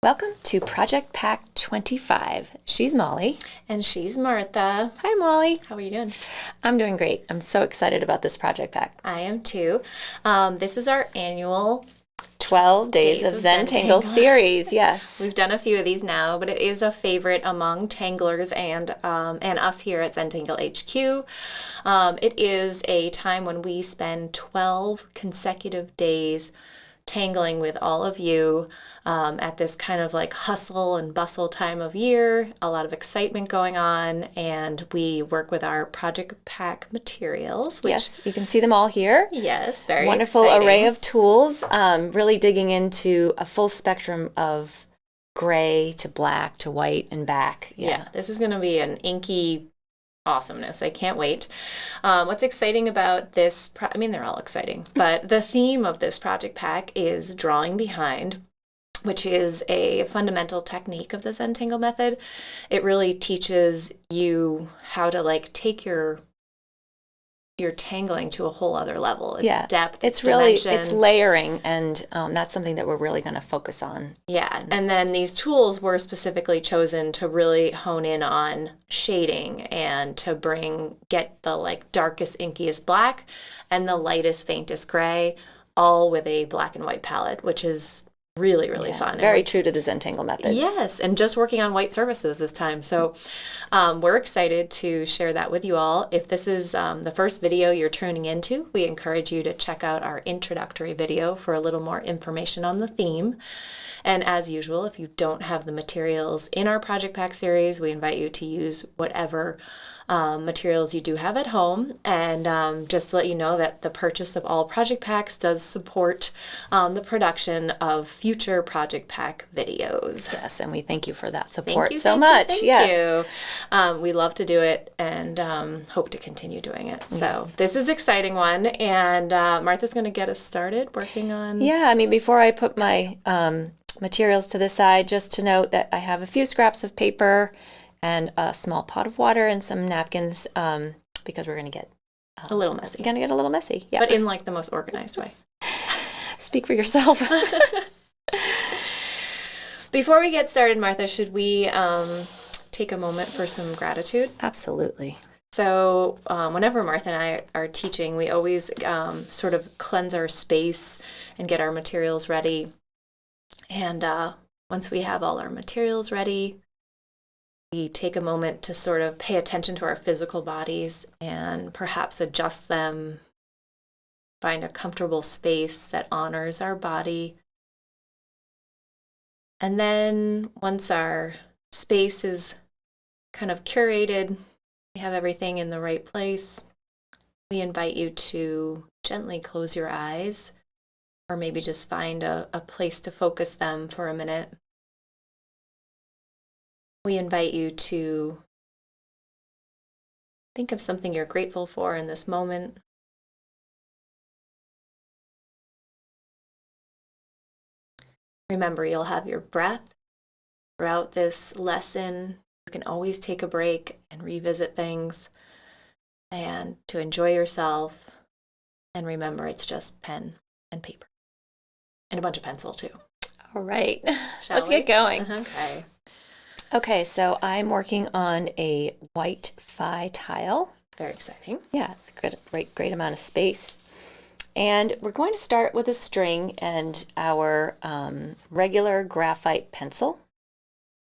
Welcome to Project Pack 25. She's Molly. And she's Martha. Hi, Molly. How are you doing? I'm doing great. I'm so excited about this project pack. I am too. This is our annual 12 Days of Zentangle series, yes. We've done a few of these now, but it is a favorite among tanglers and us here at Zentangle HQ. It is a time when we spend 12 consecutive days tangling with all of you at this kind of like hustle and bustle time of year, a lot of excitement going on, and we work with our project pack materials. Yes, you can see them all here. Yes, very wonderful exciting. Array of tools, really digging into a full spectrum of gray to black to white and back. Yeah, this is going to be an inky awesomeness. I can't wait. What's exciting about this, they're all exciting, but the theme of this project pack is drawing behind, which is a fundamental technique of the Zentangle method. It really teaches you how to take your tangling to a whole other level. It's depth, it's dimension. Really, it's layering, and that's something that we're really going to focus on. Yeah, and then these tools were specifically chosen to really hone in on shading and to get the darkest, inkiest black and the lightest, faintest gray, all with a black and white palette, which is really fun. Very true to the Zentangle method. Yes, and just working on white surfaces this time. So we're excited to share that with you all. If this is the first video you're tuning into, we encourage you to check out our introductory video for a little more information on the theme. And as usual, if you don't have the materials in our Project Pack series, we invite you to use whatever materials you do have at home. And just to let you know that the purchase of all Project Packs does support the production of future Project Pack videos. Yes, and we thank you for that support Thank you. We love to do it and hope to continue doing it. So this is an exciting one, and Martha's going to get us started working on... Yeah, before I put my materials to the side, just to note that I have a few scraps of paper and a small pot of water and some napkins because we're going to get a little messy. Going to get a little messy, yeah. But in the most organized way. Speak for yourself. Before we get started, Martha, should we take a moment for some gratitude? Absolutely. So whenever Martha and I are teaching, we always sort of cleanse our space and get our materials ready. And once we have all our materials ready, we take a moment to sort of pay attention to our physical bodies and perhaps adjust them, find a comfortable space that honors our body. And then once our space is kind of curated, we have everything in the right place, we invite you to gently close your eyes, or maybe just find a place to focus them for a minute. We invite you to think of something you're grateful for in this moment. Remember, you'll have your breath throughout this lesson. You can always take a break and revisit things and to enjoy yourself. And remember, it's just pen and paper and a bunch of pencil too. All right, let's get going. Okay. Okay, so I'm working on a white phi tile. Very exciting. Yeah, it's a great amount of space. And we're going to start with a string and our regular graphite pencil.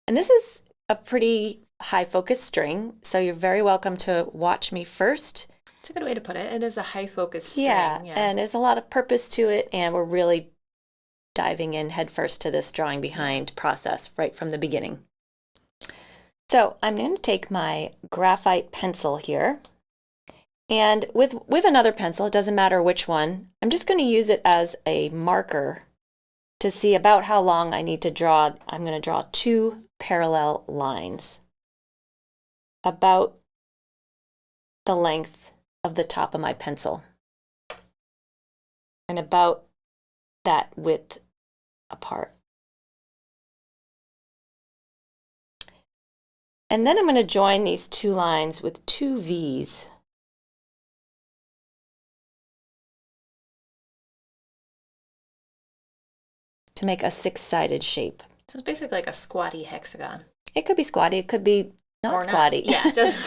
And this is a pretty high focus string, so you're very welcome to watch me first. It's a good way to put it. It is a high focus string. Yeah, and there's a lot of purpose to it, and we're really diving in headfirst to this drawing behind process right from the beginning. So I'm going to take my graphite pencil here, and with another pencil, it doesn't matter which one, I'm just going to use it as a marker to see about how long I need to draw. I'm going to draw two parallel lines about the length of the top of my pencil and about that width apart. And then I'm going to join these two lines with two V's. To make a six-sided shape. So it's basically like a squatty hexagon. It could be squatty. It could be not squatty. Yeah, it just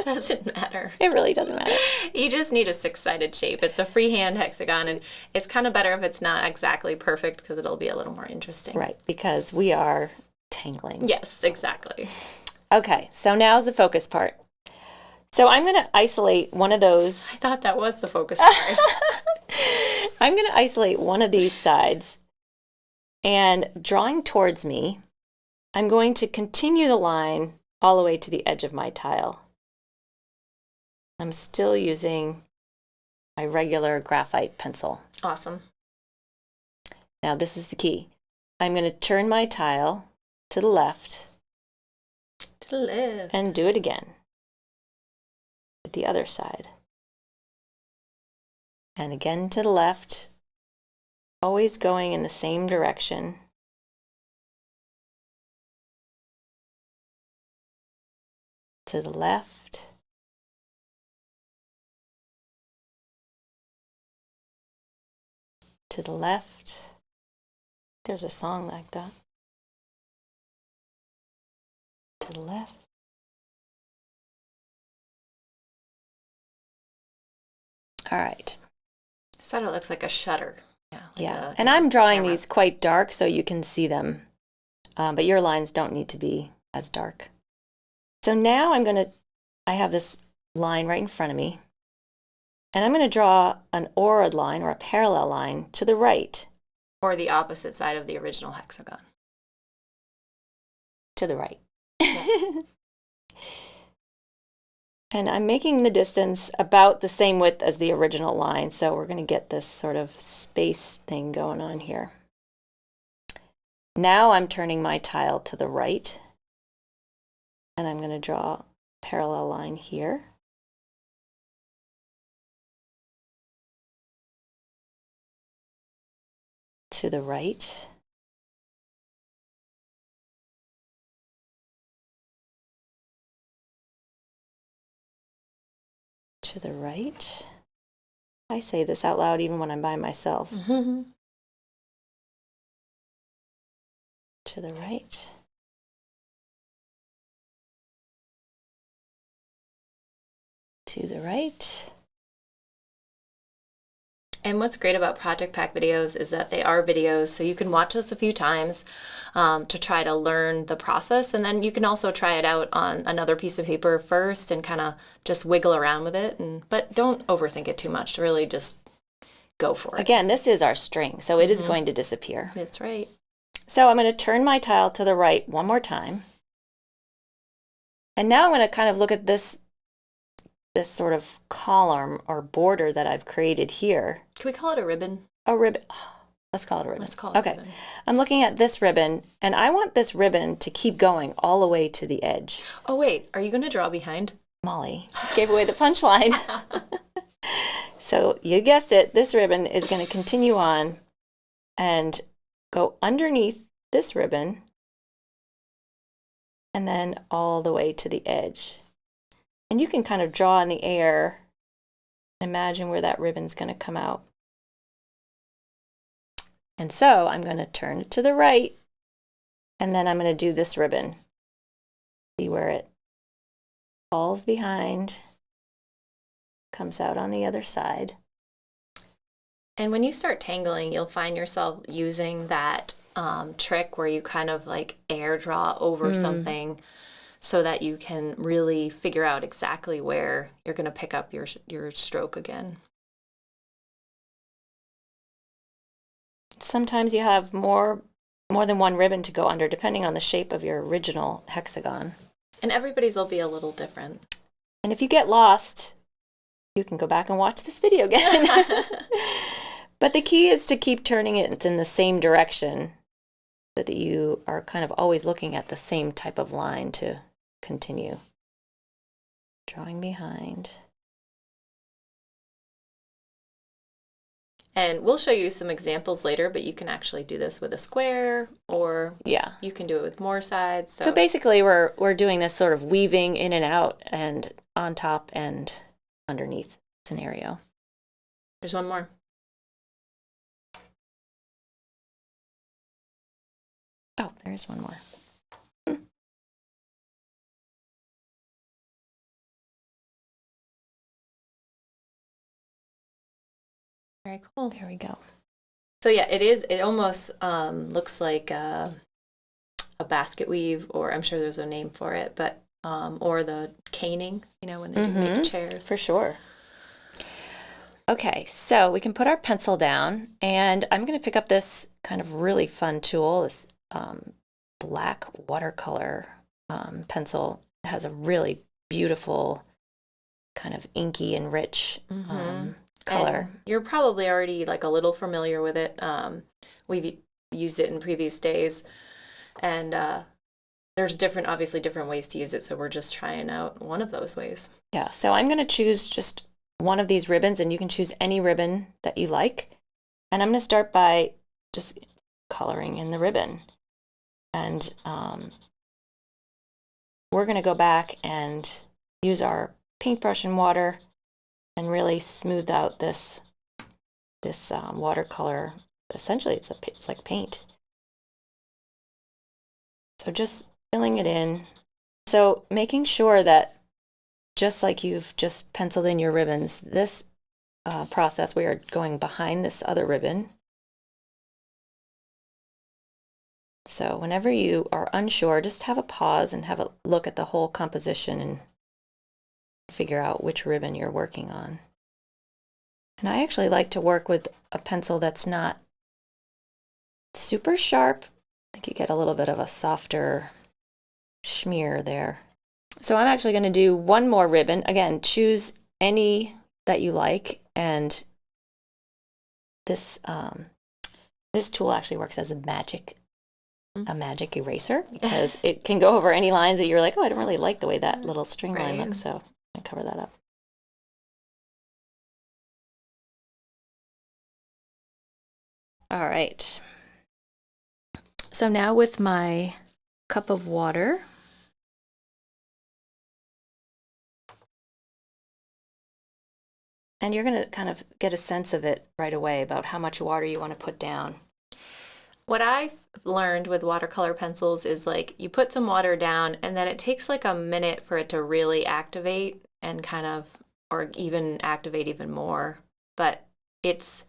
doesn't matter. It really doesn't matter. You just need a 6-sided shape. It's a freehand hexagon, and it's kind of better if it's not exactly perfect because it'll be a little more interesting. Right, because we are tangling. Yes, exactly. Okay, so now's the focus part. So I'm going to isolate one of those. I thought that was the focus part. I'm going to isolate one of these sides, and drawing towards me, I'm going to continue the line all the way to the edge of my tile. I'm still using my regular graphite pencil. Awesome. Now this is the key. I'm going to turn my tile to the left. To the left. And do it again with the other side. And again to the left, always going in the same direction. To the left. To the left. There's a song like that. To the left. All right. So it looks like a shutter. Yeah, and I'm drawing these quite dark so you can see them, but your lines don't need to be as dark. So now I have this line right in front of me, and I'm going to draw an aura line or a parallel line to the right. Or the opposite side of the original hexagon. To the right. And I'm making the distance about the same width as the original line, so we're going to get this sort of space thing going on here. Now I'm turning my tile to the right, and I'm going to draw a parallel line here. To the right. To the right. I say this out loud even when I'm by myself. Mm-hmm. To the right. To the right. And what's great about Project Pack videos is that they are videos, so you can watch us a few times to try to learn the process, and then you can also try it out on another piece of paper first and kind of just wiggle around with it. But don't overthink it too much. Really just go for it. Again, this is our string, so it is going to disappear. That's right. So I'm going to turn my tile to the right one more time. And now I'm going to kind of look at this sort of column or border that I've created here. Can we call it a ribbon? A ribbon. Let's call it a ribbon. Let's call it a ribbon. I'm looking at this ribbon, and I want this ribbon to keep going all the way to the edge. Oh, wait. Are you going to draw behind? Molly just gave away the punchline. So you guessed it. This ribbon is going to continue on and go underneath this ribbon and then all the way to the edge. And you can kind of draw in the air and imagine where that ribbon's going to come out. And so I'm going to turn it to the right, and then I'm going to do this ribbon. See where it falls behind, comes out on the other side. And when you start tangling, you'll find yourself using that trick where you kind of like air draw over something so that you can really figure out exactly where you're going to pick up your stroke again. Sometimes you have more than one ribbon to go under, depending on the shape of your original hexagon. And everybody's will be a little different. And if you get lost, you can go back and watch this video again. But the key is to keep turning it in the same direction so that you are kind of always looking at the same type of line to continue. Drawing behind. And we'll show you some examples later, but you can actually do this with a square, or you can do it with more sides. So basically we're doing this sort of weaving in and out and on top and underneath scenario. There's one more. Oh, there's one more. Very cool. There we go. So yeah, it almost looks like a basket weave, or I'm sure there's a name for it, but or the caning, you know, when they do make chairs. For sure. Okay, so we can put our pencil down, and I'm going to pick up this kind of really fun tool, this black watercolor pencil. It has a really beautiful kind of inky and rich color. And you're probably already like a little familiar with it. We've used it in previous days, and there's obviously different ways to use it, so we're just trying out one of those ways. Yeah, so I'm going to choose just one of these ribbons, and you can choose any ribbon that you like. And I'm going to start by just coloring in the ribbon. And we're going to go back and use our paintbrush and water and really smooth out this watercolor. Essentially, it's like paint. So just filling it in. So making sure that just like you've just penciled in your ribbons, this process, we are going behind this other ribbon. So whenever you are unsure, just have a pause and have a look at the whole composition and figure out which ribbon you're working on. And I actually like to work with a pencil that's not super sharp. I think you get a little bit of a softer smear there. So I'm actually going to do one more ribbon. Again, choose any that you like, and this this tool actually works as a magic eraser, because it can go over any lines that you're like, oh, I don't really like the way that little string line looks, so I cover that up. All right. So now with my cup of water, and you're going to kind of get a sense of it right away about how much water you want to put down. What I've learned with watercolor pencils is like you put some water down and then it takes like a minute for it to really activate and kind of, or even activate even more. But it's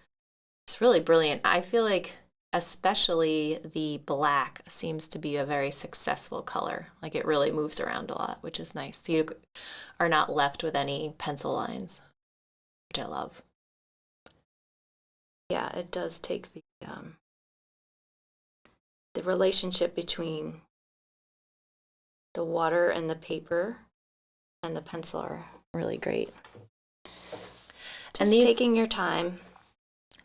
really brilliant. I feel like especially the black seems to be a very successful color. Like it really moves around a lot, which is nice. So you are not left with any pencil lines, which I love. Yeah, it does take the relationship between the water and the paper and the pencil are really great. Just taking your time.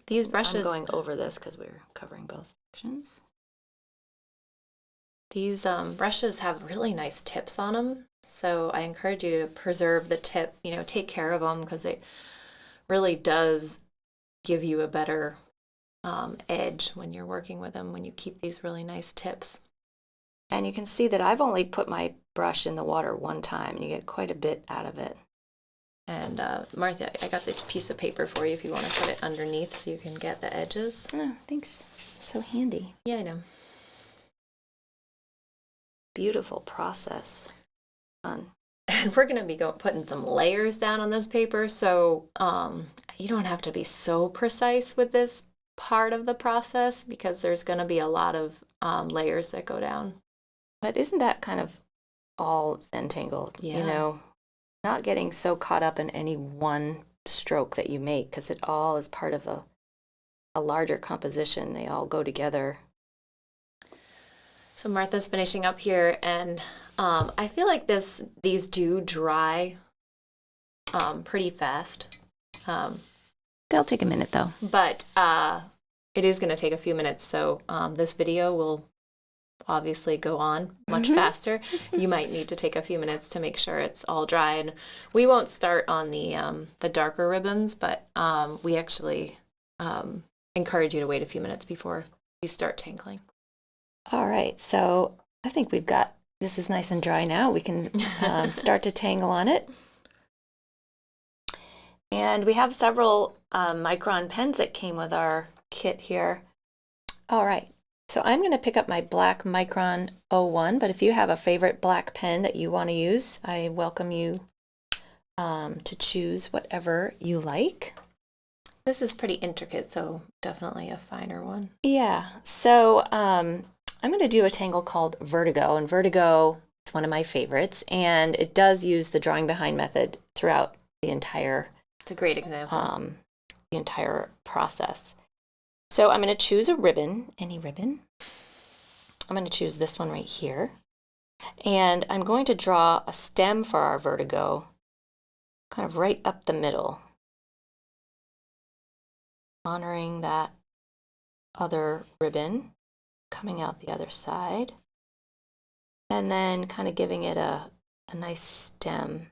These brushes, I'm going over this because we're covering both sections. These brushes have really nice tips on them, so I encourage you to preserve the tip, you know, take care of them, because it really does give you a better edge when you're working with them, when you keep these really nice tips. And you can see that I've only put my brush in the water one time, and you get quite a bit out of it. And Martha, I got this piece of paper for you if you want to put it underneath so you can get the edges. Oh, thanks. So handy. Yeah, I know. Beautiful process. Fun. And we're going to be putting some layers down on this paper, so you don't have to be so precise with this part of the process, because there's going to be a lot of layers that go down. But isn't that kind of all Zentangle? Yeah. You know, not getting so caught up in any one stroke that you make, because it all is part of a larger composition. They all go together. So Martha's finishing up here, and I feel like these do dry pretty fast. They'll take a minute though. But it is going to take a few minutes, so this video will obviously go on much faster. You might need to take a few minutes to make sure it's all dry, and we won't start on the darker ribbons, but we actually encourage you to wait a few minutes before you start tangling. All right, so I think this is nice and dry now. We can start to tangle on it. And we have several micron pens that came with our kit here. All right, So I'm going to pick up my black Micron 01, but if you have a favorite black pen that you want to use, I welcome you to choose whatever you like. This is pretty intricate, so definitely a finer one. Yeah, so I'm going to do a tangle called Vertigo, and Vertigo is one of my favorites, and it does use the drawing behind method throughout the entire It's a great example. The entire process. So I'm going to choose a ribbon, any ribbon. I'm going to choose this one right here. And I'm going to draw a stem for our Vertigo, kind of right up the middle, honoring that other ribbon coming out the other side, and then kind of giving it a nice stem.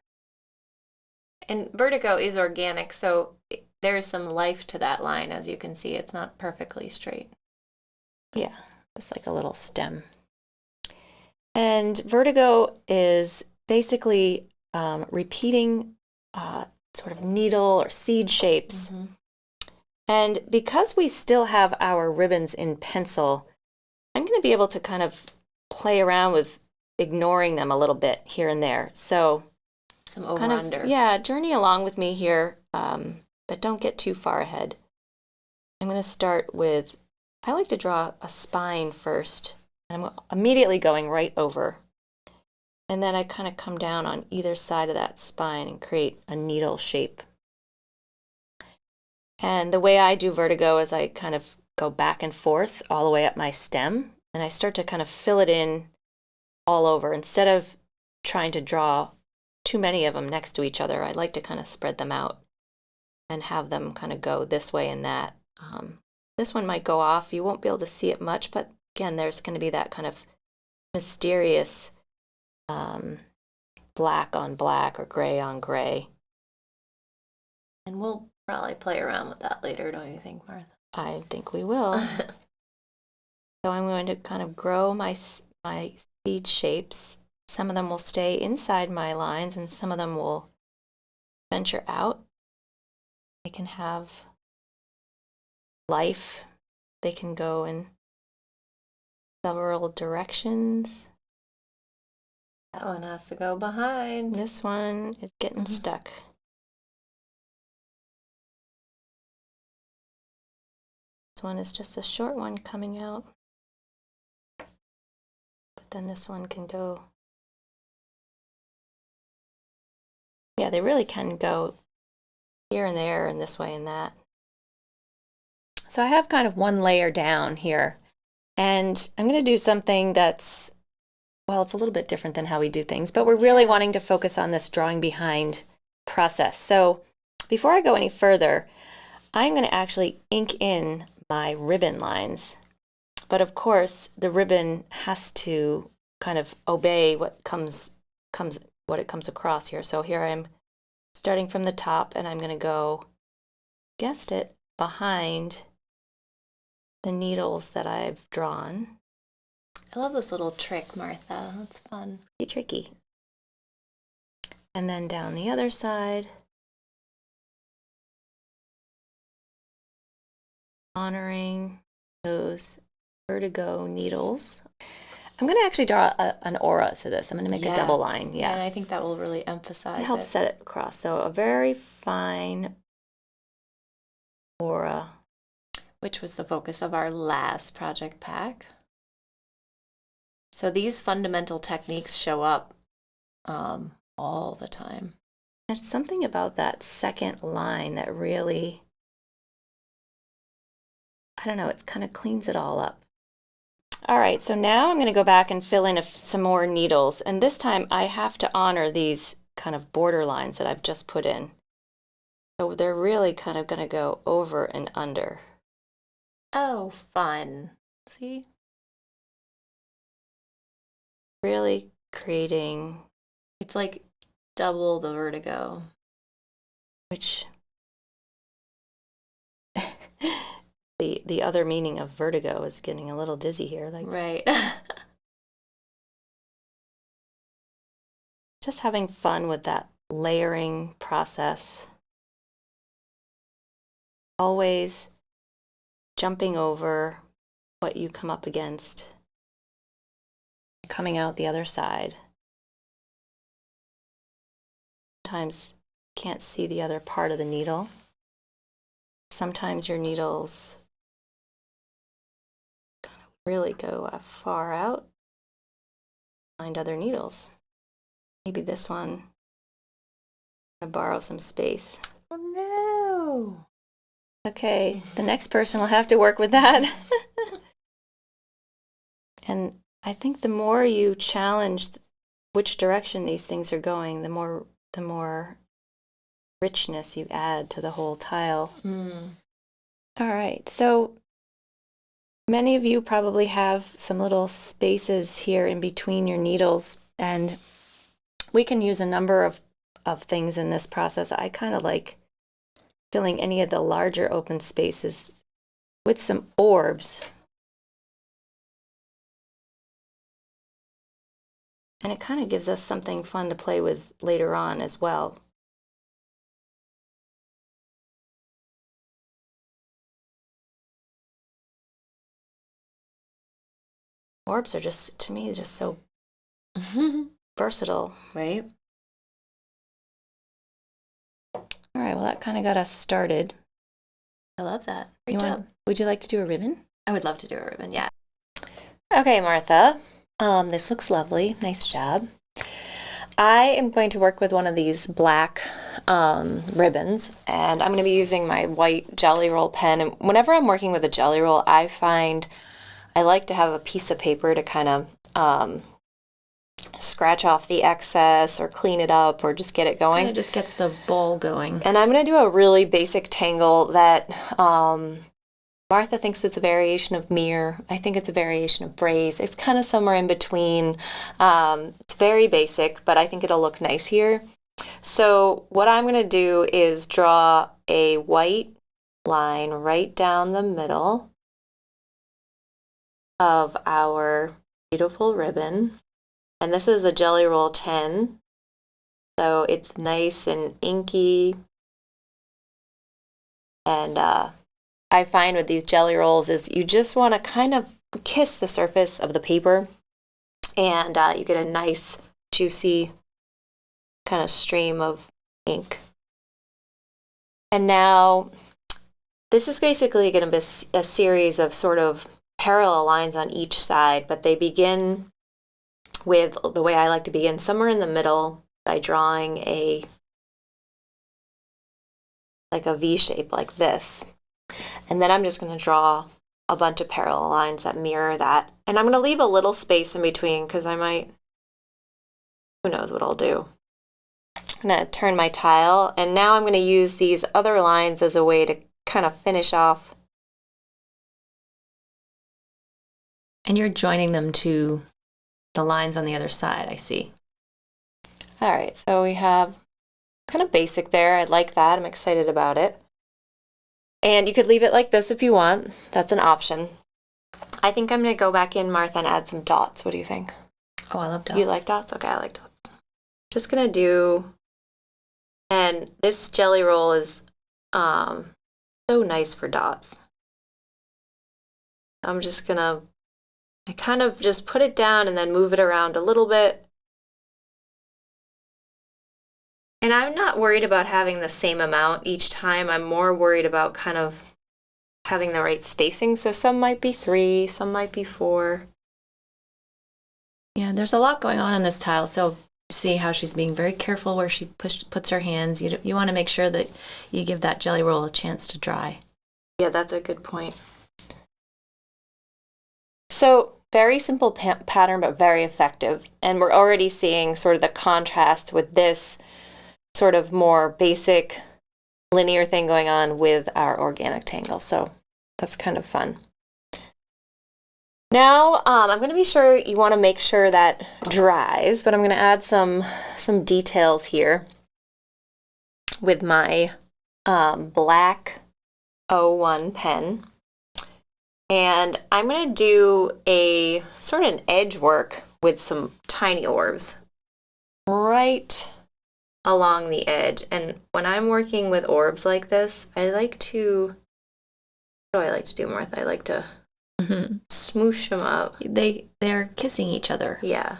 And Vertigo is organic, so there's some life to that line. As you can see, it's not perfectly straight. Yeah, just like a little stem. And Vertigo is basically repeating sort of needle or seed shapes. Mm-hmm. And because we still have our ribbons in pencil, I'm going to be able to kind of play around with ignoring them a little bit here and there. So some over-under. Yeah, journey along with me here, but don't get too far ahead. I'm going to start with, I like to draw a spine first, and I'm immediately going right over. And then I kind of come down on either side of that spine and create a needle shape. And the way I do Vertigo is I kind of go back and forth all the way up my stem, and I start to kind of fill it in all over. Instead of trying to draw too many of them next to each other, I like to kind of spread them out and have them kind of go this way and that. This one might go off. You won't be able to see it much, but again, there's going to be that kind of mysterious black on black or gray on gray. And we'll probably play around with that later, don't you think, Martha? I think we will. So I'm going to kind of grow my seed shapes. Some of them will stay inside my lines and some of them will venture out. They can have life. They can go in several directions. That one has to go behind. This one is getting stuck. This one is just a short one coming out. But then this one can go. Yeah, they really can go here and there and this way and that. So I have kind of one layer down here, and I'm going to do something that's, well, it's a little bit different than how we do things, but we're really wanting to focus on this drawing behind process. So before I go any further, I'm going to actually ink in my ribbon lines. But of course, the ribbon has to kind of obey what it comes across here. So here I'm starting from the top, and I'm going to go, guessed it, behind the needles that I've drawn. I love this little trick, Martha. That's fun. Pretty tricky. And then down the other side, honoring those Vertigo needles. I'm going to actually draw an aura to this. I'm going to make a double line. Yeah, and I think that will really emphasize it. Helps set it across. So a very fine aura. Which was the focus of our last project pack. So these fundamental techniques show up all the time. There's something about that second line that really, I don't know, it kind of cleans it all up. All right, so now I'm going to go back and fill in some more needles. And this time I have to honor these kind of border lines that I've just put in. So they're really kind of going to go over and under. Oh, fun. See? Really creating... It's like double the Vertigo. Which... The other meaning of vertigo is getting a little dizzy here. Like, right. Just having fun with that layering process. Always jumping over what you come up against coming out the other side. Sometimes you can't see the other part of the needle. Sometimes your needles kind of really go far out. Find other needles. Maybe this one. I'm gonna borrow some space. Oh no. Okay, the next person will have to work with that. And I think the more you challenge which direction these things are going, the more richness you add to the whole tile. All right, so many of you probably have some little spaces here in between your needles, and we can use a number of things in this process. I kind of like filling any of the larger open spaces with some orbs. And it kind of gives us something fun to play with later on as well. Orbs are just, to me, just so versatile. Right? All right, well, that kind of got us started. I love that. Great job. Would you like to do a ribbon? I would love to do a ribbon, yeah. Okay, Martha. This looks lovely. Nice job. I am going to work with one of these black ribbons, and I'm going to be using my white Jelly Roll pen. And whenever I'm working with a Jelly Roll, I find I like to have a piece of paper to kind of scratch off the excess or clean it up or just get it going. Kind of just gets the ball going. And I'm going to do a really basic tangle that Martha thinks it's a variation of mirror. I think it's a variation of braids. It's kind of somewhere in between. It's very basic, but I think it'll look nice here. So what I'm going to do is draw a white line right down the middle of our beautiful ribbon. And this is a Jelly Roll 10. So it's nice and inky. And I find with these Jelly Rolls is you just want to kind of kiss the surface of the paper, and you get a nice juicy kind of stream of ink. And now this is basically going to be a series of sort of parallel lines on each side, but they begin with the way I like to begin, somewhere in the middle, by drawing a V shape like this. And then I'm just going to draw a bunch of parallel lines that mirror that. And I'm going to leave a little space in between because I might, who knows what I'll do. I'm going to turn my tile, and now I'm going to use these other lines as a way to kind of finish off. And you're joining them to the lines on the other side, I see. All right, so we have kind of basic there. I like that. I'm excited about it. And you could leave it like this if you want. That's an option. I think I'm going to go back in, Martha, and add some dots. What do you think? Oh, I love dots. You like dots? Okay, I like dots. Just going to do, and this Jelly Roll is so nice for dots. I'm just going to, I kind of just put it down and then move it around a little bit. And I'm not worried about having the same amount each time. I'm more worried about kind of having the right spacing. So some might be 3, some might be 4. Yeah, there's a lot going on in this tile. So see how she's being very careful where she puts her hands. You want to make sure that you give that Jelly Roll a chance to dry. Yeah, that's a good point. So very simple pattern, but very effective. And we're already seeing sort of the contrast with this sort of more basic linear thing going on with our organic tangle. So that's kind of fun. Now I'm going to be sure you want to make sure that dries, but I'm going to add some details here with my black 01 pen. And I'm going to do a sort of an edge work with some tiny orbs right along the edge. And when I'm working with orbs like this, I like to, what do I like to do, Martha? I like to Smoosh them up. They're kissing each other. Yeah.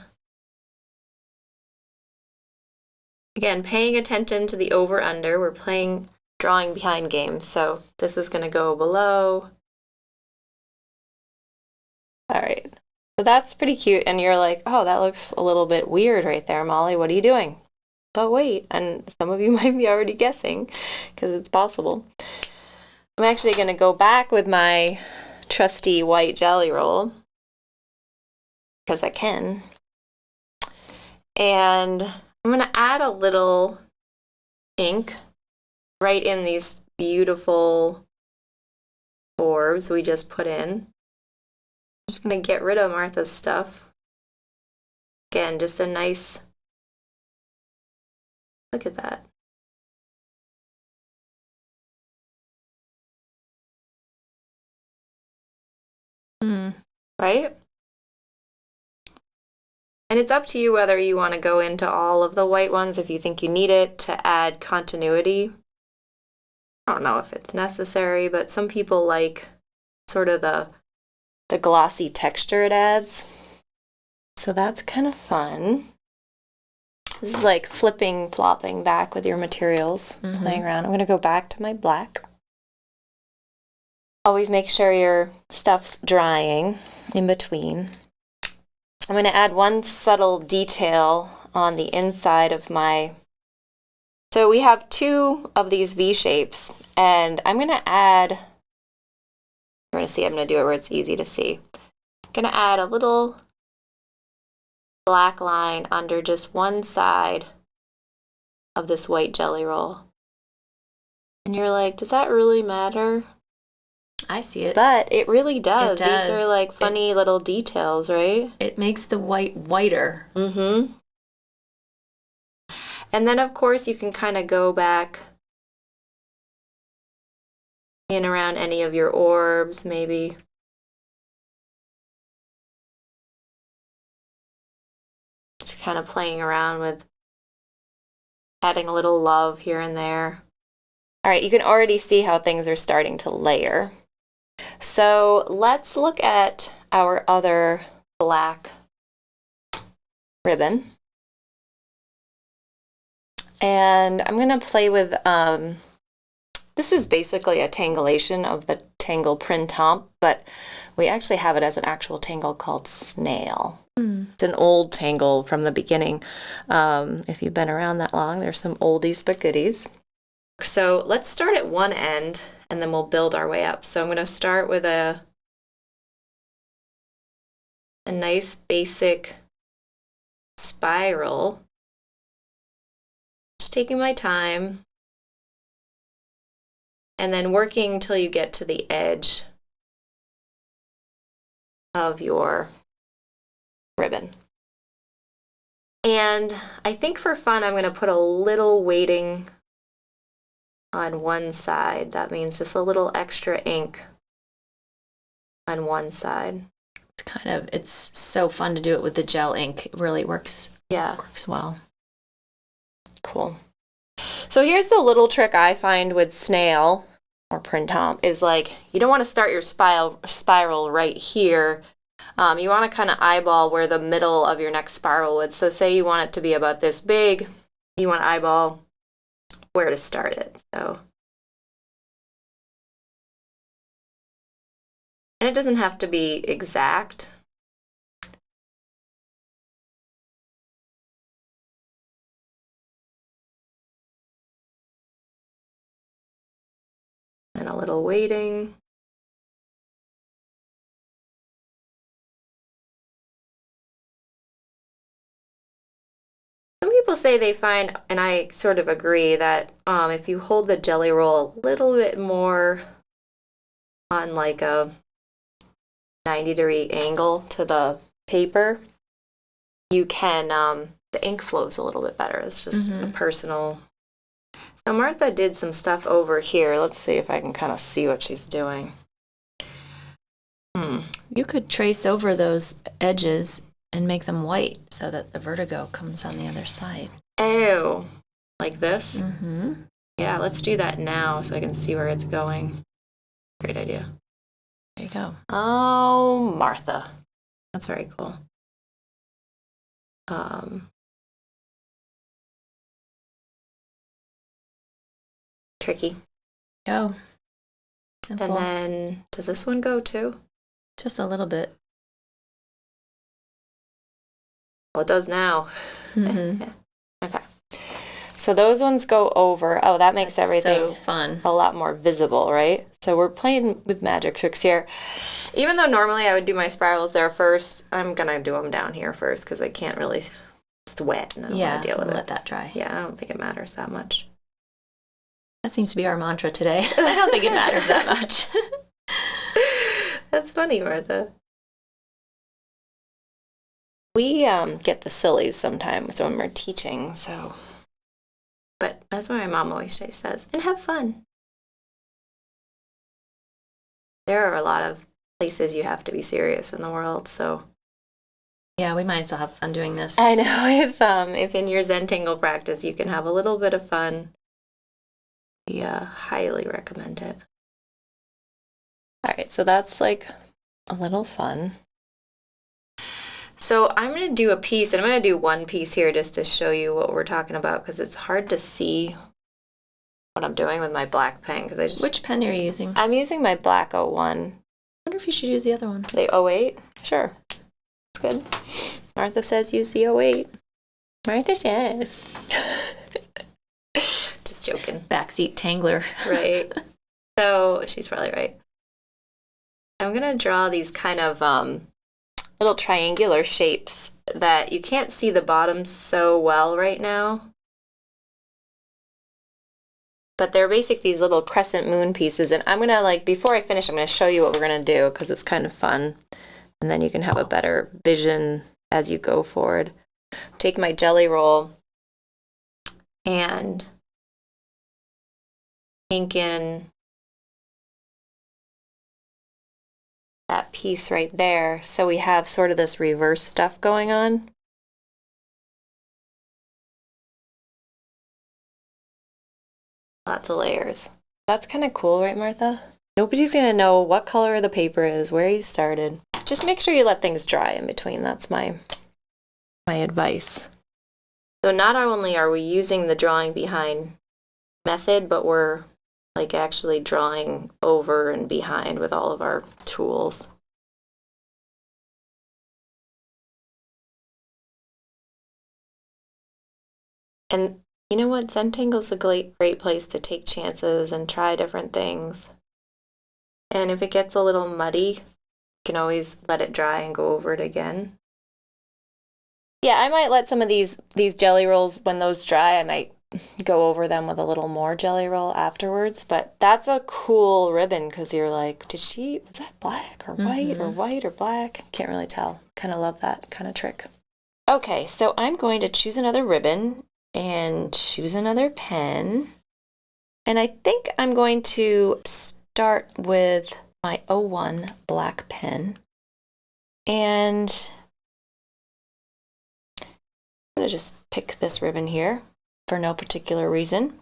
Again, paying attention to the over-under. We're playing drawing behind games, so this is going to go below. All right. So that's pretty cute, and you're like, oh, that looks a little bit weird right there, Molly. What are you doing? But wait, and some of you might be already guessing, because it's possible. I'm actually going to go back with my trusty white jelly roll, because I can. And I'm going to add a little ink right in these beautiful orbs we just put in. I'm just going to get rid of Martha's stuff. Again, just a nice, look at that. Right? And it's up to you whether you want to go into all of the white ones if you think you need it to add continuity. I don't know if it's necessary, but some people like sort of the glossy texture it adds. So that's kind of fun. This is like flipping, flopping back with your materials, playing around. I'm going to go back to my black. Always make sure your stuff's drying in between. I'm going to add one subtle detail on the inside of my... So we have two of these V shapes, and I'm going to add... We're going to see, I'm going to do it where it's easy to see. I'm going to add a little black line under just one side of this white jelly roll. And you're like, does that really matter? I see it. But it really does. It does. These are like funny little details, right? It makes the white whiter. And then, of course, you can kind of go back in around any of your orbs, maybe. Just kind of playing around with adding a little love here and there. All right, you can already see how things are starting to layer. So let's look at our other black ribbon. And I'm going to play with, this is basically a tangulation of the Tangle printemps, but we actually have it as an actual tangle called Snail. It's an old tangle from the beginning. If you've been around that long, there's some oldies but goodies. So let's start at one end, and then we'll build our way up. So I'm going to start with a nice basic spiral. Just taking my time. And then working until you get to the edge of your ribbon. And I think for fun, I'm going to put a little weighting on one side. That means just a little extra ink on one side. It's so fun to do it with the gel ink. It really works. Yeah. Works well. Cool. So here's the little trick I find with Snail or printemps is like, you don't want to start your spiral right here. You want to kind of eyeball where the middle of your next spiral would. So say you want it to be about this big, you want to eyeball where to start it. So, and it doesn't have to be exact. And a little weighting. Some people say they find, and I sort of agree, that if you hold the jelly roll a little bit more on like a 90-degree angle to the paper, you can, the ink flows a little bit better. It's just a personal. So Martha did some stuff over here. Let's see if I can kind of see what she's doing. You could trace over those edges and make them white so that the vertigo comes on the other side. Oh, like this? Yeah, let's do that now so I can see where it's going. Great idea. There you go. Oh, Martha. That's very cool. Tricky. Go. Simple. And then, does this one go too? Just a little bit. Well, it does now. Yeah. Okay. So those ones go over. Oh, that makes everything so fun. a lot more visible, right? So we're playing with magic tricks here. Even though normally I would do my spirals there first, I'm going to do them down here first because I can't really, it's wet and I don't want to deal with it. Let that dry. Yeah, I don't think it matters that much. That seems to be our mantra today. I don't think it matters that much. That's funny, Martha. We get the sillies sometimes when we're teaching, so. But that's what my mom always says, and have fun. There are a lot of places you have to be serious in the world, so. Yeah, we might as well have fun doing this. I know, if in your Zentangle practice you can have a little bit of fun, we highly recommend it. All right, so that's like a little fun. So I'm going to do a piece, and I'm going to do one piece here just to show you what we're talking about because it's hard to see what I'm doing with my black pen. Because I just. Which pen are you using? I'm using my black 01. I wonder if you should use the other one. The 08? Sure. It's good. Martha says use the 08. Martha says. Just joking. Backseat tangler. Right. So she's probably right. I'm going to draw these kind of little triangular shapes that you can't see the bottom so well right now. But they're basically these little crescent moon pieces. And I'm going to, like, before I finish, I'm going to show you what we're going to do because it's kind of fun. And then you can have a better vision as you go forward. Take my jelly roll and ink in that piece right there. So we have sort of this reverse stuff going on. Lots of layers. That's kind of cool, right, Martha? Nobody's going to know what color the paper is, where you started. Just make sure you let things dry in between. That's my advice. So not only are we using the drawing behind method, but we're like actually drawing over and behind with all of our tools. And you know what? Zentangle's a great place to take chances and try different things. And if it gets a little muddy, you can always let it dry and go over it again. Yeah, I might let some of these jelly rolls, when those dry, I might go over them with a little more jelly roll afterwards. But that's a cool ribbon because you're like, was that black or white or white or black? Can't really tell. Kind of love that kind of trick. Okay, so I'm going to choose another ribbon and choose another pen. And I think I'm going to start with my 01 black pen. And I'm going to just pick this ribbon here for no particular reason.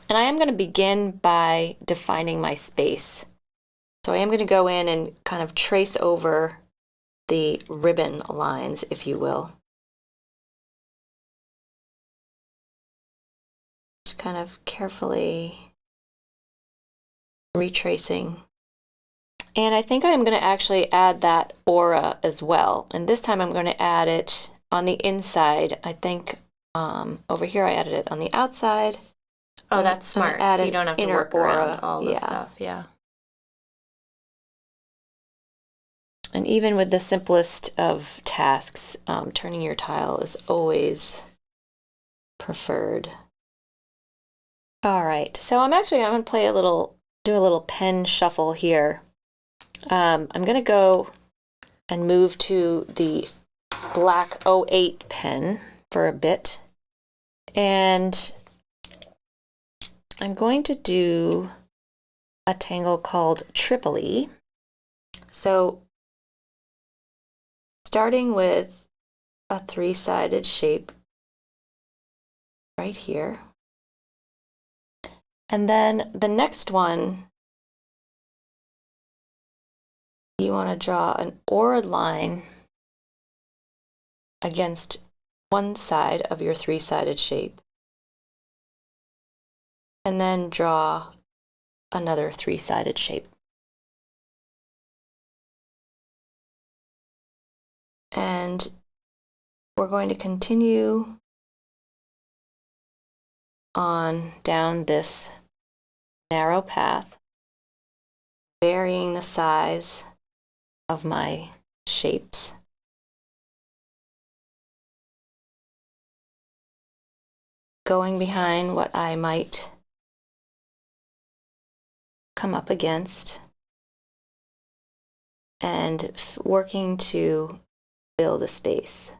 And I am going to begin by defining my space. So I am going to go in and kind of trace over the ribbon lines, if you will. Just kind of carefully retracing. And I think I'm going to actually add that aura as well. And this time I'm going to add it on the inside. I think over here I added it on the outside. Oh, that's smart. So you don't have to work around all this stuff. Yeah. And even with the simplest of tasks, turning your tile is always preferred. All right, so I'm going to do a little pen shuffle here. I'm going to go and move to the black 08 pen for a bit. And I'm going to do a tangle called Tripoli. So starting with a three-sided shape right here. And then the next one you want to draw an aura line against one side of your three-sided shape, and then draw another three-sided shape. And we're going to continue on down this narrow path, varying the size of my shapes. Going behind what I might come up against and working to fill the space.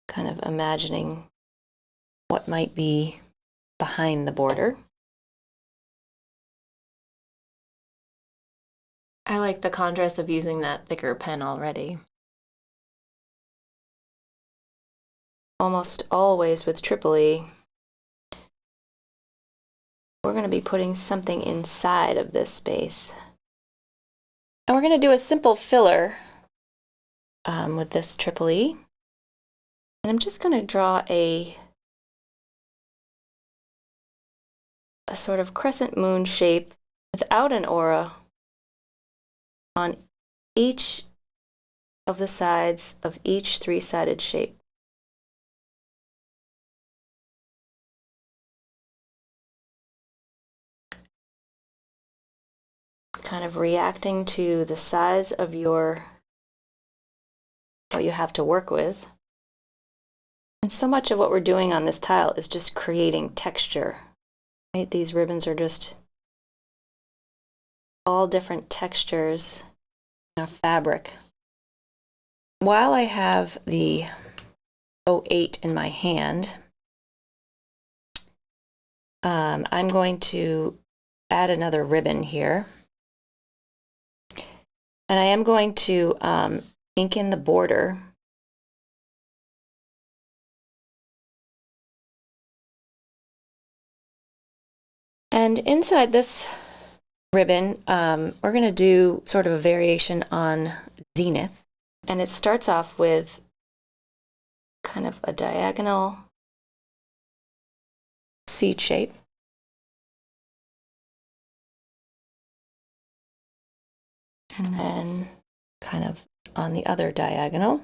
Kind of imagining what might be behind the border. I like the contrast of using that thicker pen already. Almost always with E, we're going to be putting something inside of this space. And we're going to do a simple filler with this E. And I'm just going to draw a sort of crescent moon shape without an aura on each of the sides of each three-sided shape. Kind of reacting to the size of what you have to work with. And so much of what we're doing on this tile is just creating texture, right? These ribbons are just all different textures in our fabric. While I have the 08 in my hand, I'm going to add another ribbon here. And I am going to ink in the border. And inside this ribbon, we're going to do sort of a variation on Zenith. And it starts off with kind of a diagonal seed shape. And then kind of on the other diagonal.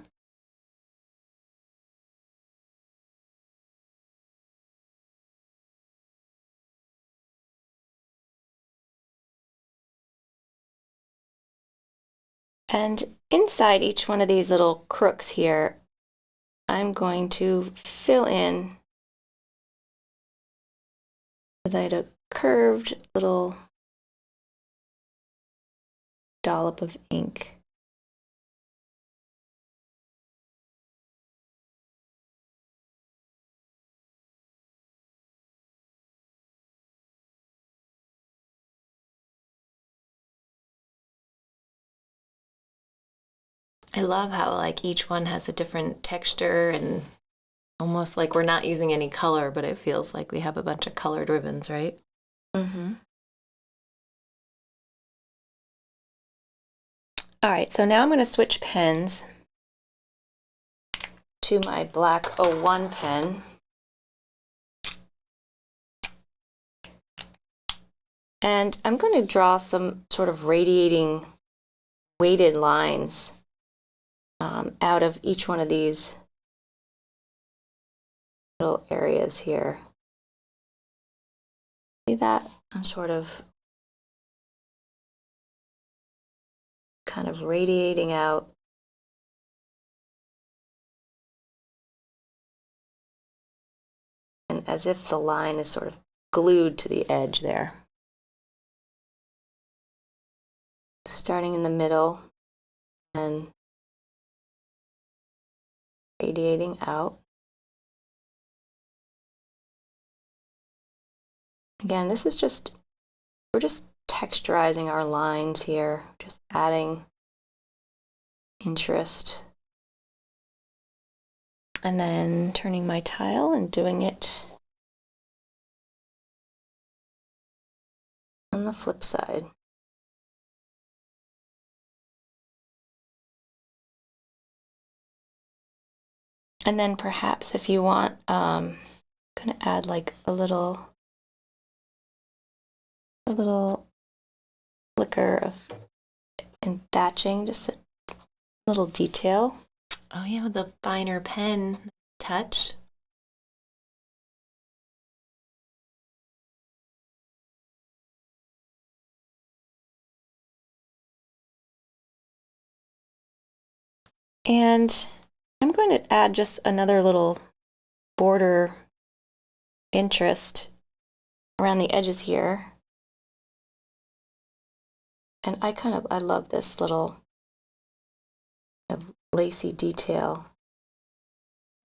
And inside each one of these little crooks here, I'm going to fill in with a curved little dollop of ink. I love how like each one has a different texture and almost like we're not using any color, but it feels like we have a bunch of colored ribbons, right? Mm-hmm. All right, so now I'm going to switch pens to my black 01 pen. And I'm going to draw some sort of radiating weighted lines out of each one of these little areas here. See that? I'm sort of kind of radiating out. And as if the line is sort of glued to the edge there. Starting in the middle and radiating out. Again, this is just, we're just texturizing our lines here, just adding interest. And then turning my tile and doing it on the flip side. And then perhaps if you want, I'm gonna add like a little flicker of and thatching, just a little detail. Oh yeah, with the finer pen touch. And I'm going to add just another little border interest around the edges here. And I love this little lacy detail.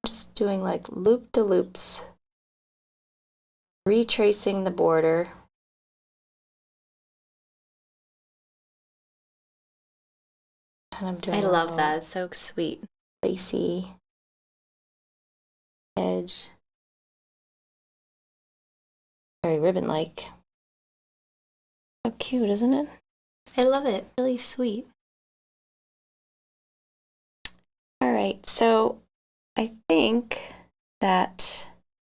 Just doing like loop-de-loops, retracing the border. And I'm doing I love that. It's so sweet. Lacy edge. Very ribbon-like. So cute, isn't it? I love it. Really sweet. All right, so I think that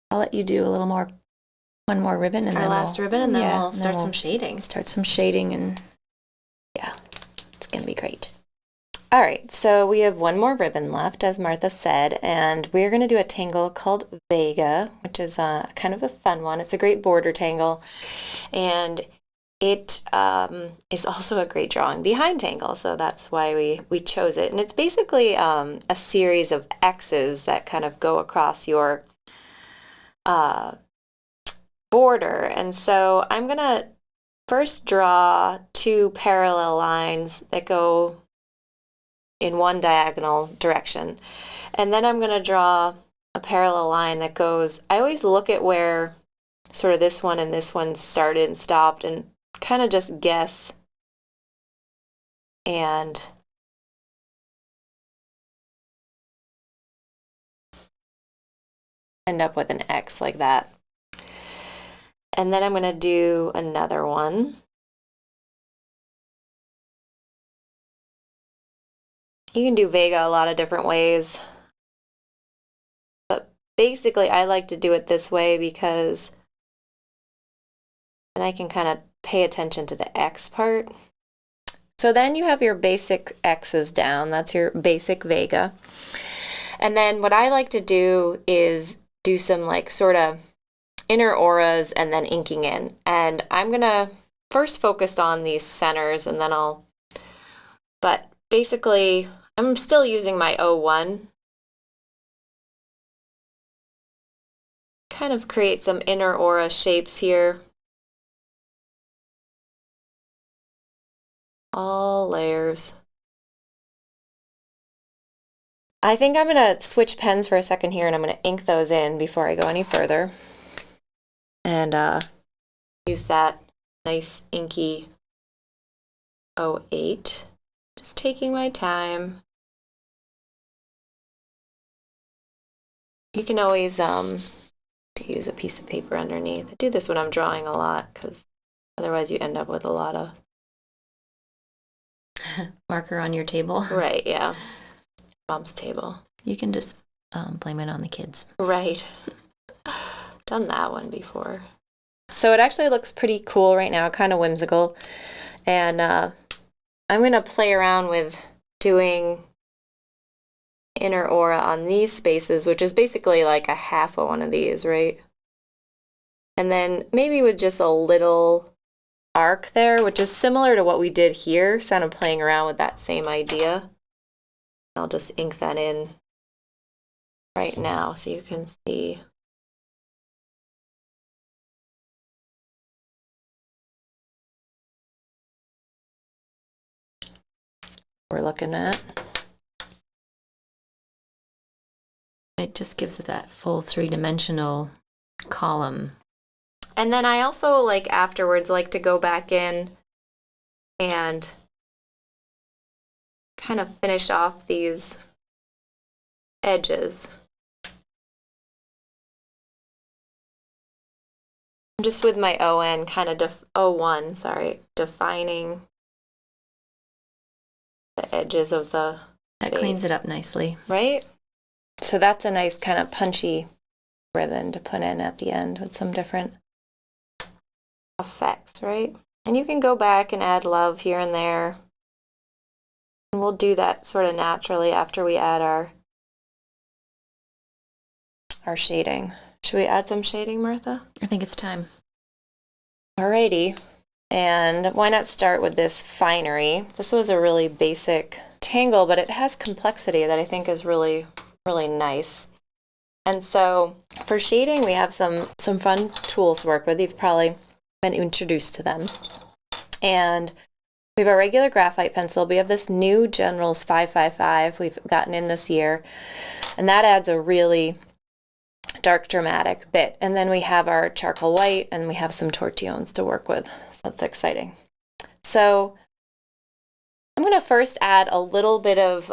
I'll let you do one more ribbon, and our then last ribbon, and then we'll start some shading. Start some shading, and yeah, it's gonna be great. All right, so we have one more ribbon left, as Martha said, and we're gonna do a tangle called Vega, which is kind of a fun one. It's a great border tangle, and it is also a great drawing behind Tangle, so that's why we chose it. And it's basically a series of X's that kind of go across your border. And so I'm gonna first draw two parallel lines that go in one diagonal direction. And then I'm gonna draw a parallel line that goes, I always look at where sort of this one and this one started and stopped, and kind of just guess and end up with an X like that. And then I'm going to do another one. You can do Vega a lot of different ways, but basically I like to do it this way because then I can kind of pay attention to the X part. So then you have your basic X's down. That's your basic Vega. And then what I like to do is do some like sort of inner auras and then inking in. And I'm going to first focus on these centers, and then but basically I'm still using my 01. Kind of create some inner aura shapes here. All layers. I think I'm going to switch pens for a second here, and I'm going to ink those in before I go any further. And use that nice inky 08. Just taking my time. You can always use a piece of paper underneath. I do this when I'm drawing a lot, because otherwise you end up with a lot of marker on your table. Right, yeah. Mom's table. You can just blame it on the kids. Right. Done that one before. So it actually looks pretty cool right now, kind of whimsical. And I'm going to play around with doing inner aura on these spaces, which is basically like a half of one of these, right? And then maybe with just a little arc there, which is similar to what we did here, kind of playing around with that same idea. I'll just ink that in right now so you can see. We're looking at. It just gives it that full three-dimensional column. And then I also like afterwards like to go back in and kind of finish off these edges. just with my ON kind of O1, sorry, defining the edges of the That base. cleans it up nicely. Right? So that's a nice kind of punchy ribbon to put in at the end with some different effects, right? And you can go back and add love here and there. And we'll do that sort of naturally after we add our shading. Should we add some shading, Martha? I think it's time. Alrighty. And why not start with this finery? This was a really basic tangle, but it has complexity that I think is really, really nice. And so for shading, we have some fun tools to work with. You've probably been introduced to them. And we have our regular graphite pencil. We have this new Generals 555 we've gotten in this year. And that adds a really dark dramatic bit. And then we have our charcoal white and we have some tortillones to work with. So that's exciting. So I'm going to first add a little bit of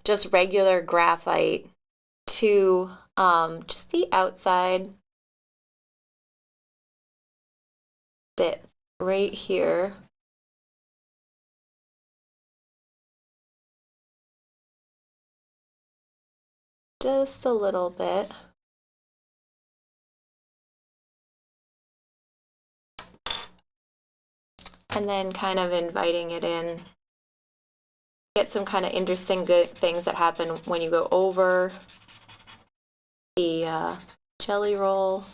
just regular graphite to just the outside bit right here. Just a little bit. And then kind of inviting it in. Get some kind of interesting good things that happen when you go over the jelly roll.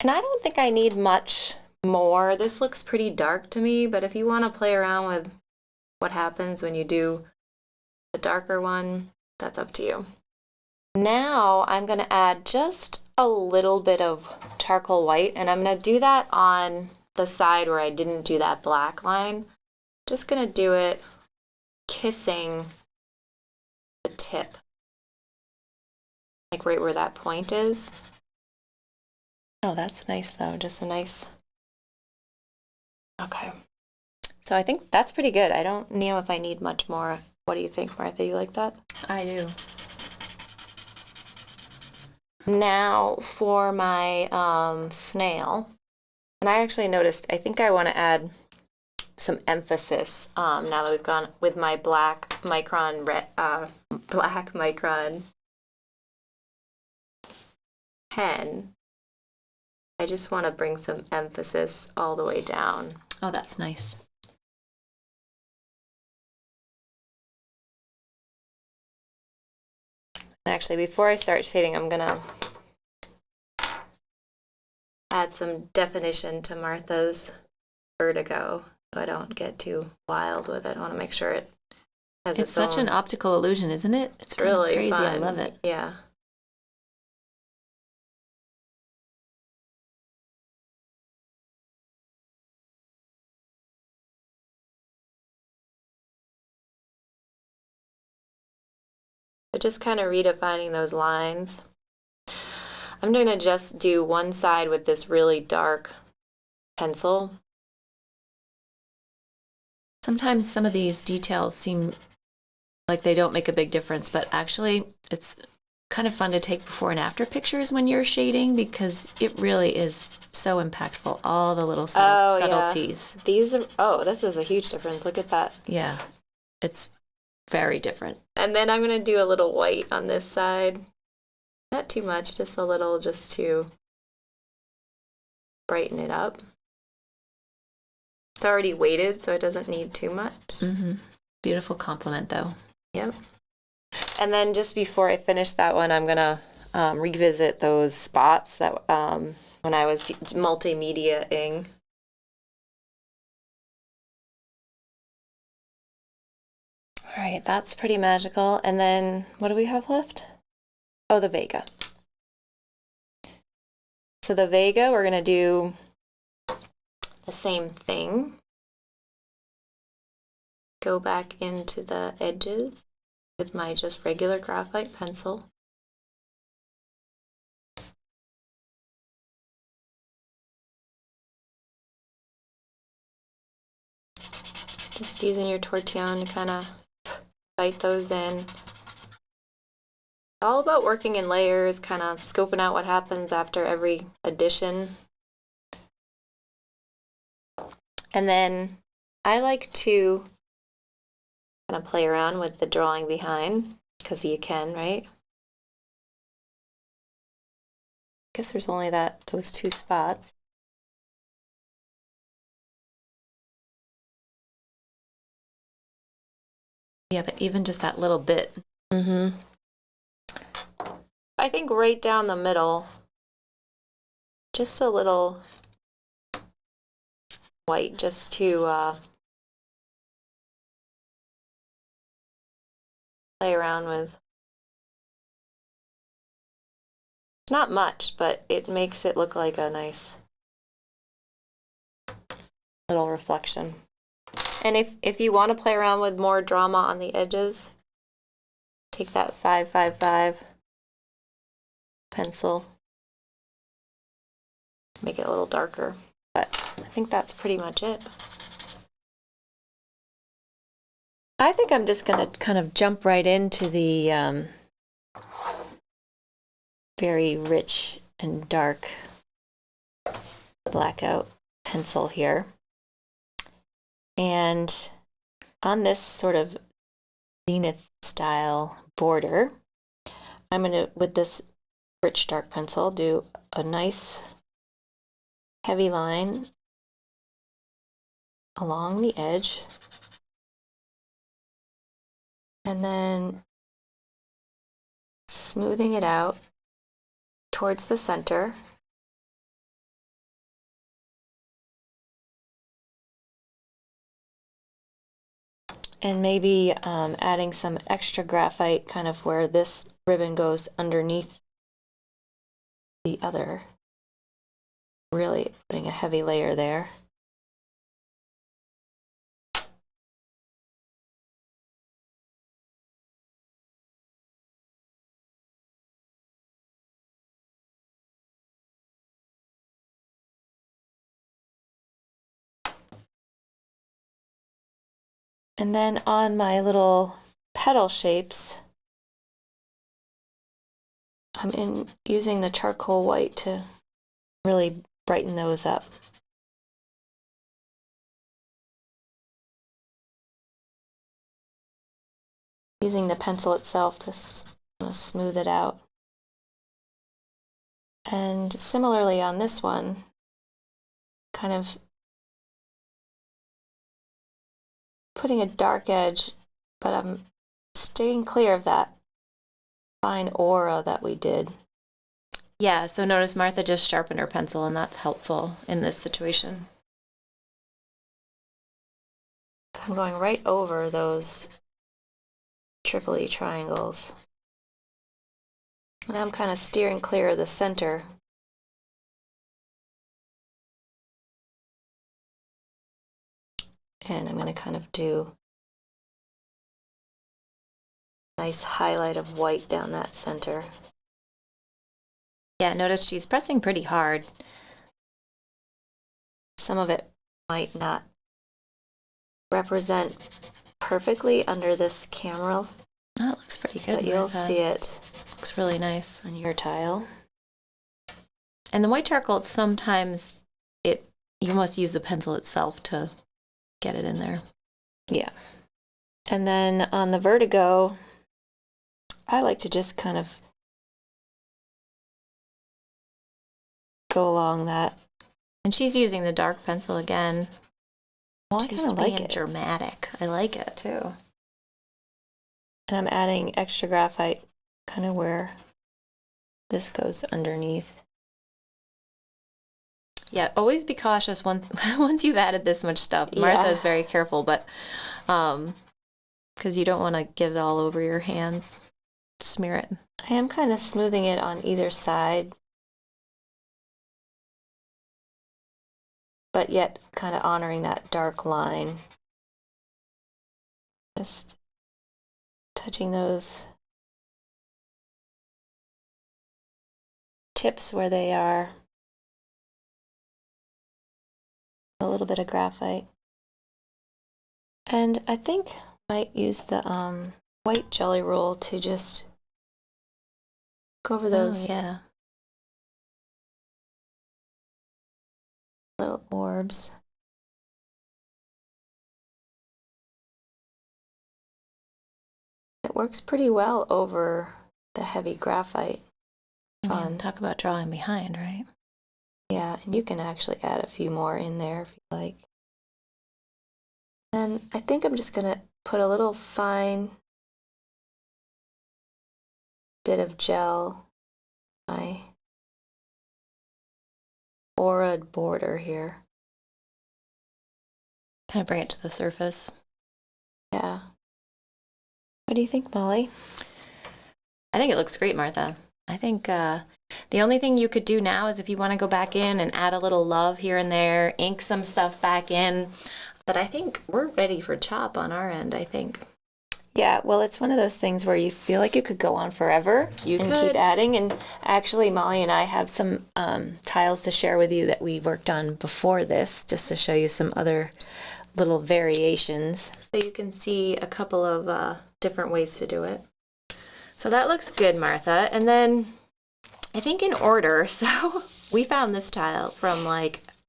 And I don't think I need much more. This looks pretty dark to me, but if you want to play around with what happens when you do the darker one, that's up to you. Now I'm going to add just a little bit of charcoal white, and I'm going to do that on the side where I didn't do that black line. Just going to do it kissing the tip, like right where that point is. Oh, that's nice though, just a nice... Okay. So I think that's pretty good. I don't know if I need much more. What do you think, Martha? You like that? I do. Now for my snail. And I actually noticed, I think I want to add some emphasis now that we've gone with my black micron pen. I just want to bring some emphasis all the way down. Oh, that's nice. Actually, before I start shading, I'm gonna add some definition to Martha's Vertigo so I don't get too wild with it. I want to make sure it has It's such an optical illusion, isn't it? It's really crazy. fun. I love it. Yeah. But just kind of redefining those lines. I'm going to just do one side with this really dark pencil. Sometimes some of these details seem like they don't make a big difference, but actually it's kind of fun to take before and after pictures when you're shading because it really is so impactful. All the little subtleties. Yeah. These are, this is a huge difference. Look at that. Yeah, it's very different. And then I'm going to do a little white on this side. Not too much, just a little, just to brighten it up. It's already weighted, so it doesn't need too much. Mm-hmm. Beautiful compliment, though. Yep. And then just before I finish that one, I'm going to revisit those spots that when I was multimedia-ing. All right, that's pretty magical. And then what do we have left? Oh, the Vega. So the Vega, we're going to do the same thing. Go back into the edges with my just regular graphite pencil. Just using your tortillon to kind of bite those in. all about working in layers, kind of scoping out what happens after every addition. And then I like to kind of play around with the drawing behind, because you can, right? I guess there's only those two spots. Yeah, but even just that little bit. I think right down the middle, just a little white, just to play around with. It's not much, but it makes it look like a nice little reflection. And if you want to play around with more drama on the edges, take that 555 pencil, make it a little darker. But I think that's pretty much it. I think I'm just going to kind of jump right into the very rich and dark blackout pencil here. And on this sort of Zenith style border, I'm going to, with this rich dark pencil, do a nice heavy line along the edge. And then smoothing it out towards the center. And maybe adding some extra graphite kind of where this ribbon goes underneath the other. Really putting a heavy layer there. And then on my little petal shapes, I'm using the charcoal white to really brighten those up. Using the pencil itself to smooth it out. And similarly on this one, kind of putting a dark edge, but I'm staying clear of that fine aura that we did. Yeah, so notice Martha just sharpened her pencil, and that's helpful in this situation. I'm going right over those triple triangles. And I'm kind of steering clear of the center. And I'm going to kind of do a nice highlight of white down that center. Yeah, notice she's pressing pretty hard. Some of it might not represent perfectly under this camera. That looks pretty good. But you'll see it. Looks really nice on your tile. And the white charcoal, sometimes you must use the pencil itself to get it in there. Yeah. And then on the Vertigo, I like to just kind of go along that. And she's using the dark pencil again. Well, I kind of like it. Dramatic. I like it too. And I'm adding extra graphite kind of where this goes underneath. Yeah, always be cautious once you've added this much stuff. Martha's very careful, but because you don't want to get it all over your hands. Smear it. I am kind of smoothing it on either side, but yet kind of honoring that dark line. Just touching those tips where they are. A little bit of graphite. And I think I might use the white jelly roll to just Go over those yeah. little orbs. It works pretty well over the heavy graphite. Fun. Talk about drawing behind, right? Yeah, and you can actually add a few more in there if you like. And I think I'm just gonna put a little fine bit of gel on my aura border here. Kind of bring it to the surface. Yeah. What do you think, Molly? I think it looks great, Martha. I think the only thing you could do now is if you want to go back in and add a little love here and there, ink some stuff back in. But I think we're ready for chop on our end, I think. Yeah, well, it's one of those things where you feel like you could go on forever You and could. keep adding. And actually, Molly and I have some tiles to share with you that we worked on before this, just to show you some other little variations. So you can see a couple of different ways to do it. So that looks good, Martha. And then I think in order, so we found this tile from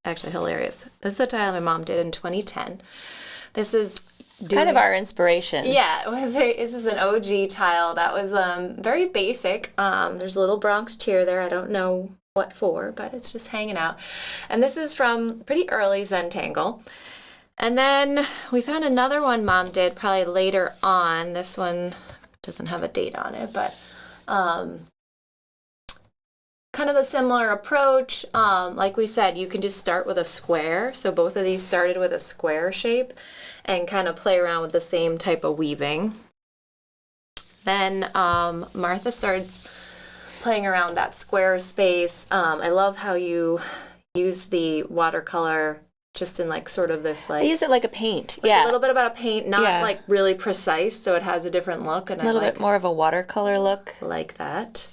actually hilarious. This is a tile my mom did in 2010. This is Kind of our inspiration. Yeah, this is an OG tile that was very basic. There's a little Bronx chair there. I don't know what for, but it's just hanging out. And this is from pretty early Zentangle. And then we found another one Mom did probably later on. This one doesn't have a date on it, but kind of a similar approach. Like we said, you can just start with a square. So both of these started with a square shape and kind of play around with the same type of weaving. Then Martha started playing around that square space. I love how you use the watercolor just in sort of this I use it like a paint. a little bit about a paint, not really precise, so it has a different look. And a little bit more of a watercolor look. Like that.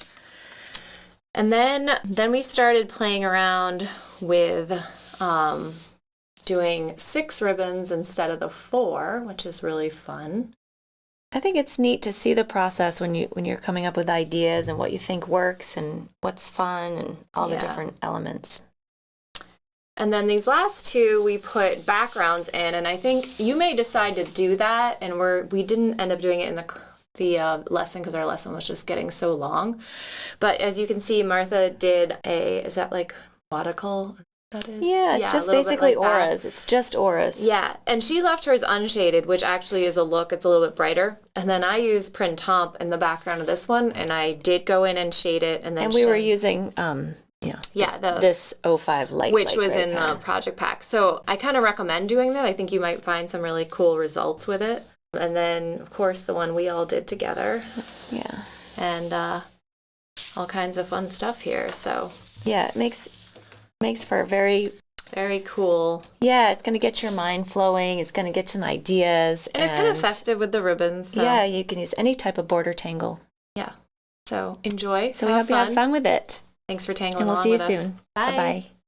And then we started playing around with doing 6 ribbons instead of the 4, which is really fun. I think it's neat to see the process when you're coming up with ideas and what you think works and what's fun and all the different elements. And then these last 2 we put backgrounds in, and I think you may decide to do that, and we didn't end up doing it in the lesson because our lesson was just getting so long. But as you can see, Martha did is that watercolor? That is? Yeah, it's just basically auras. It's just auras. Yeah, and she left hers unshaded, which actually is a look. It's a little bit brighter. And then I used Printemps in the background of this one, and I did go in and shade it. And we were using this 05 light, which was in the project pack. So I kind of recommend doing that. I think you might find some really cool results with it. And then, of course, the one we all did together. Yeah. And all kinds of fun stuff here. So yeah, it makes for a very, very cool. Yeah, it's going to get your mind flowing. It's going to get some ideas. And it's kind of festive with the ribbons. So. Yeah, you can use any type of border tangle. Yeah. So enjoy. So we hope you have fun with it. Thanks for tangling along with us. And we'll see you soon. Bye. Bye-bye.